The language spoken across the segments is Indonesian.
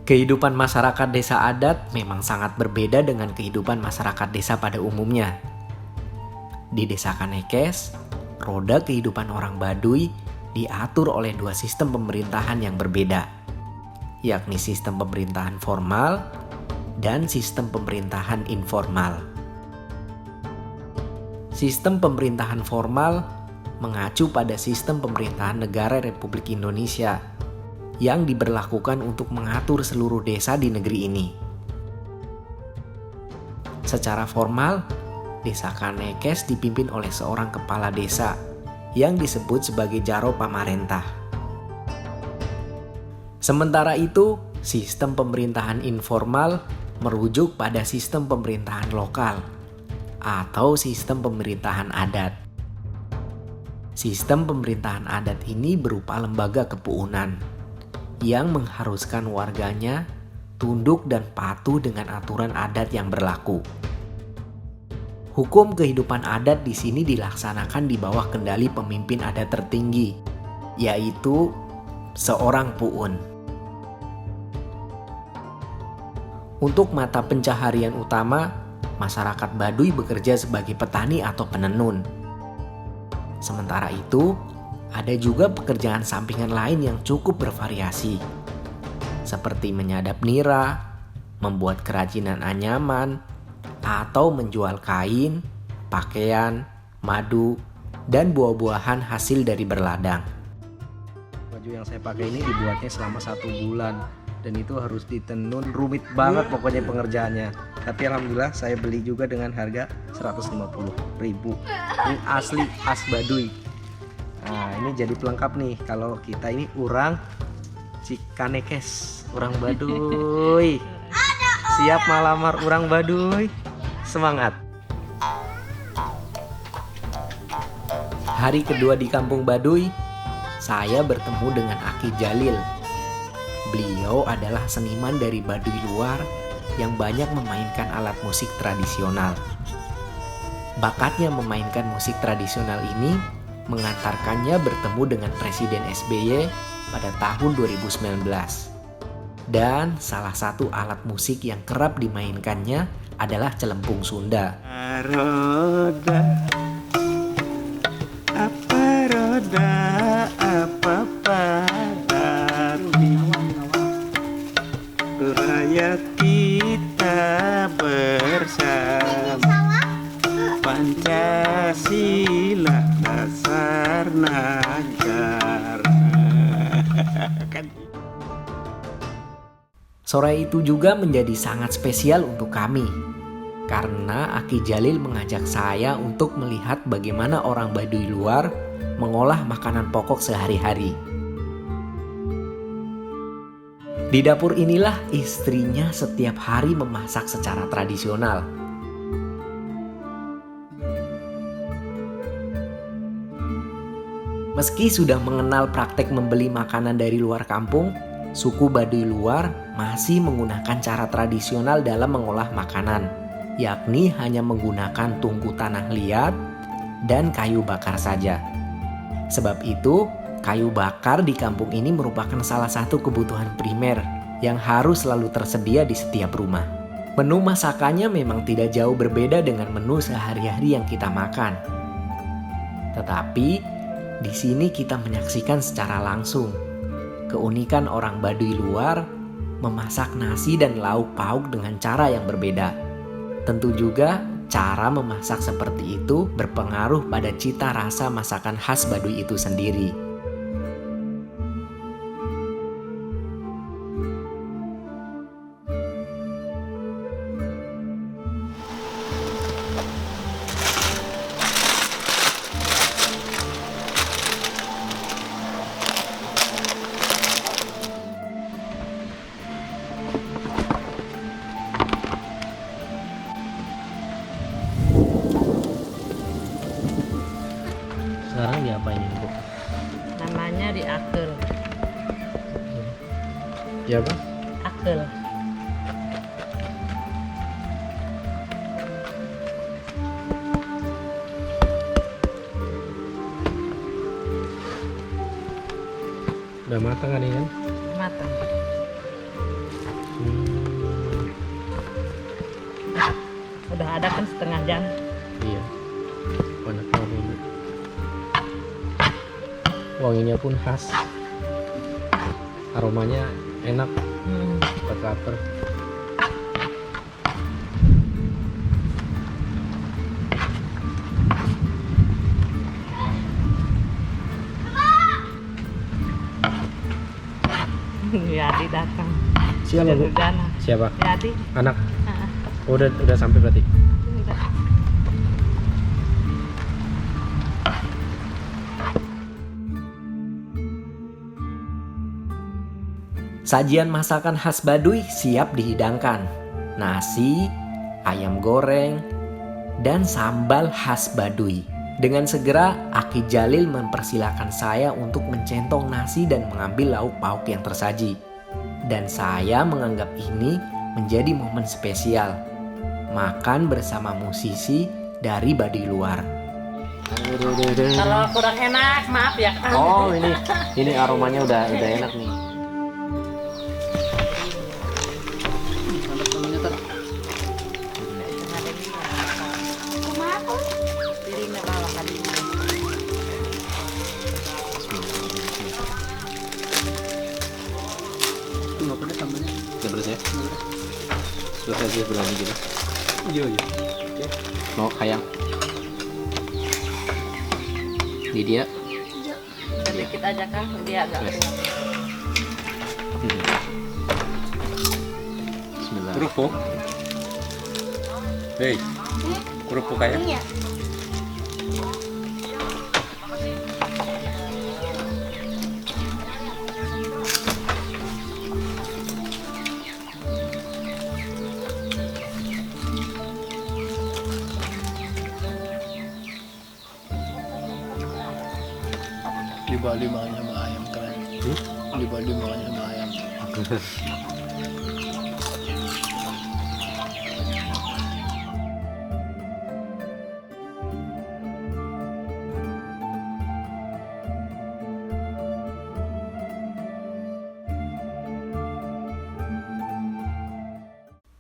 Kehidupan masyarakat desa adat memang sangat berbeda dengan kehidupan masyarakat desa pada umumnya. Di desa Kanekes, roda kehidupan orang Baduy diatur oleh dua sistem pemerintahan yang berbeda, yakni sistem pemerintahan formal dan sistem pemerintahan informal. Sistem pemerintahan formal mengacu pada sistem pemerintahan negara Republik Indonesia yang diberlakukan untuk mengatur seluruh desa di negeri ini. Secara formal, Desa Kanekes dipimpin oleh seorang kepala desa yang disebut sebagai Jaro Pamarentah. Sementara itu, sistem pemerintahan informal merujuk pada sistem pemerintahan lokal atau sistem pemerintahan adat. Sistem pemerintahan adat ini berupa lembaga kepuunan yang mengharuskan warganya tunduk dan patuh dengan aturan adat yang berlaku. Hukum kehidupan adat di sini dilaksanakan di bawah kendali pemimpin adat tertinggi, yaitu seorang puun. Untuk mata pencaharian utama, masyarakat Baduy bekerja sebagai petani atau penenun. Sementara itu, ada juga pekerjaan sampingan lain yang cukup bervariasi, seperti menyadap nira, membuat kerajinan anyaman, atau menjual kain, pakaian, madu, dan buah-buahan hasil dari berladang. Baju yang saya pakai ini dibuatnya selama 1 bulan dan itu harus ditenun, rumit banget pokoknya pengerjaannya. Tapi alhamdulillah saya beli juga dengan harga 150.000. Ini asli khas Baduy. Nah, ini jadi pelengkap nih kalau kita ini orang Cikanekes, orang Baduy. Siap malamar orang Baduy. Semangat. Hari kedua di Kampung Baduy, saya bertemu dengan Aki Jalil. Beliau adalah seniman dari Baduy luar yang banyak memainkan alat musik tradisional. Bakatnya memainkan musik tradisional ini mengantarkannya bertemu dengan Presiden SBY pada tahun 2019. Dan salah satu alat musik yang kerap dimainkannya adalah celempung Sunda. Roda, apa padari, rakyat kita bersama, Pancasila dasar negara. Sore itu juga menjadi sangat spesial untuk kami, karena Aki Jalil mengajak saya untuk melihat bagaimana orang Baduy luar mengolah makanan pokok sehari-hari. Di dapur inilah istrinya setiap hari memasak secara tradisional. Meski sudah mengenal praktek membeli makanan dari luar kampung, suku Baduy luar masih menggunakan cara tradisional dalam mengolah makanan, yakni hanya menggunakan tungku tanah liat dan kayu bakar saja. Sebab itu, kayu bakar di kampung ini merupakan salah satu kebutuhan primer yang harus selalu tersedia di setiap rumah. Menu masakannya memang tidak jauh berbeda dengan menu sehari-hari yang kita makan. Tetapi, di sini kita menyaksikan secara langsung keunikan orang Baduy luar memasak nasi dan lauk pauk dengan cara yang berbeda. Tentu juga cara memasak seperti itu berpengaruh pada cita rasa masakan khas Baduy itu sendiri. Sekarang diapain ini, Bu? Namanya diakel. Ya, Bang. Akel. Udah matang kan ini kan? Matang. ada kan setengah jam. Iya. Banyak dulu. Wanginya pun khas. Aromanya enak, buat lapar. Yadi datang. Siapa Bu? Dana. Siapa? Yadi. Anak. Ah, Oh, udah sampai berarti. udah. Sajian masakan khas Baduy siap dihidangkan. Nasi, ayam goreng, dan sambal khas Baduy. Dengan segera, Aki Jalil mempersilahkan saya untuk mencentong nasi dan mengambil lauk pauk yang tersaji. Dan saya menganggap ini menjadi momen spesial. Makan bersama musisi dari Baduy luar. Kalau kurang enak, maaf ya. Oh, ini aromanya udah enak nih. Piringnya bawa kali ini. Nggak pedas sambalnya. Udah beres ya? Terus aja berani gitu. Iya. Mau kayang. Di dia. Sedikit aja kan, dia agak Yes. kuat. Bismillah. Kerupuk. Hei, kerupuk kayak. Di Bali makan sama ayam keren. Di Bali makan sama ayam.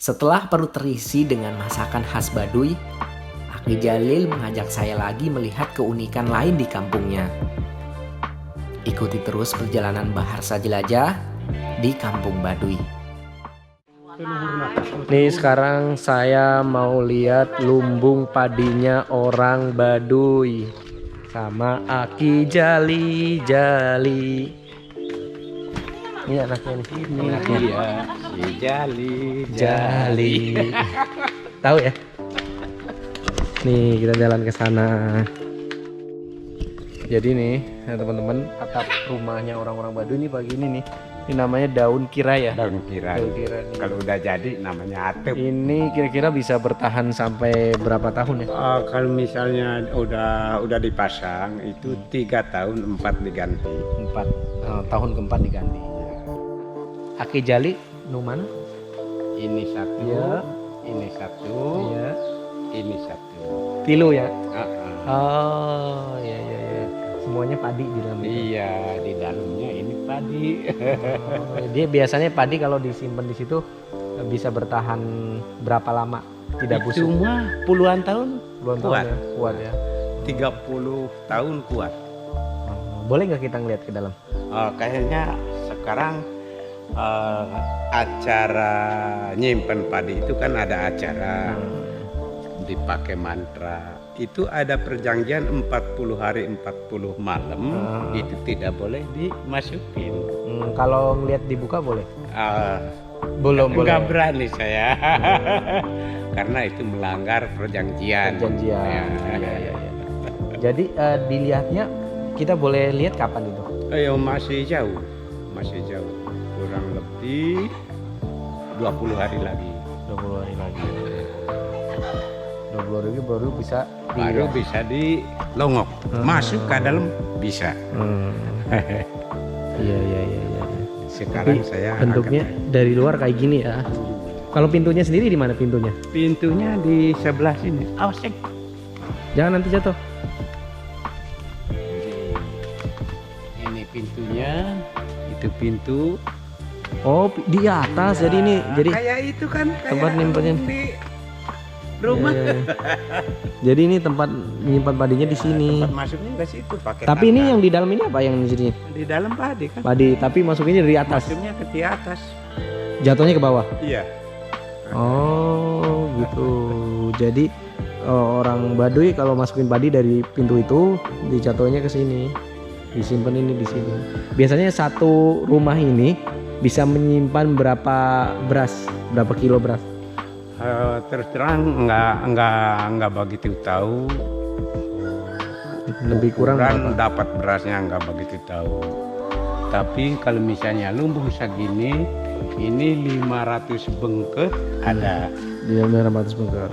Setelah perut terisi dengan masakan khas Baduy, Aki Jalil mengajak saya lagi melihat keunikan lain di kampungnya. Ikuti terus perjalanan Baharsa Jelajah di Kampung Baduy. Nih sekarang saya mau lihat lumbung padinya orang Baduy sama Aki Jali. Ini anaknya nih. Ini anaknya. Iya, si Jali. Tahu ya? Nih kita jalan ke sana. Jadi nih teman-teman, atap rumahnya orang-orang Baduy ini pagi ini nih. Ini namanya daun kira ya. daun kira. Daun kira nih. Kalau udah jadi namanya atep. Ini kira-kira bisa bertahan sampai berapa tahun ya? Kalau misalnya udah dipasang itu 3 tahun 4 diganti. 4 tahun keempat diganti. Aki Jali, nu mana? Ini satu, Iya. ini satu, Iya. ini satu. Tilu ya? Uh-uh. Oh, iya. Semuanya padi di dalam itu. Iya, di dalamnya ini padi. Oh, dia biasanya padi kalau disimpan di situ bisa bertahan berapa lama? Tidak busuk? Cuma puluhan tahun, Puluhan kuat. tahun ya? Kuat ya. 30 tahun kuat. Boleh nggak kita ngeliat ke dalam? Kayaknya sekarang acara nyimpen padi itu kan ada acara dipakai mantra. Itu ada perjanjian 40 hari 40 malam. Itu tidak boleh dimasukin. Kalau ngeliat dibuka boleh? Belum boleh. nggak berani saya. Karena itu melanggar perjanjian. Perjanjian. Iya. Jadi dilihatnya kita boleh lihat kapan itu? Ayo masih jauh. Kurang lebih 20 hari lagi. 20 hari lagi. 20 hari baru bisa Baru bisa dilongok. Masuk ke dalam bisa. Iya. Sekarang Tapi saya bentuknya dari luar kayak gini ya. Kalau pintunya sendiri di mana pintunya? pintunya di sebelah sini. Awas, Ceng. Jangan nanti jatuh. Ini pintunya, itu pintu. Oh, di atas. Jadi ini jadi kayak itu kan tempat nyimpennya. rumah. Jadi ini tempat menyimpan padinya di sini. Tempat masuknya ke situ pakai Tapi ini tangga. yang di dalam ini apa yang di sini? Di dalam padi kan. Padi, tapi masukinnya dari atas. Masuknya ke di atas. Jatuhnya ke bawah. Iya. Oh, gitu. Jadi orang Baduy kalau masukin padi dari pintu itu dijatuhnya ke sini. Disimpan ini di sini. Biasanya satu rumah ini bisa menyimpan berapa beras, berapa kilo beras? Terus terang nggak begitu tahu. Lebih kurang Ukuran berapa? dapat berasnya nggak begitu tahu. Tapi kalau misalnya lumbung segini, ini 500 bengket ada. Dia 600 bengkel.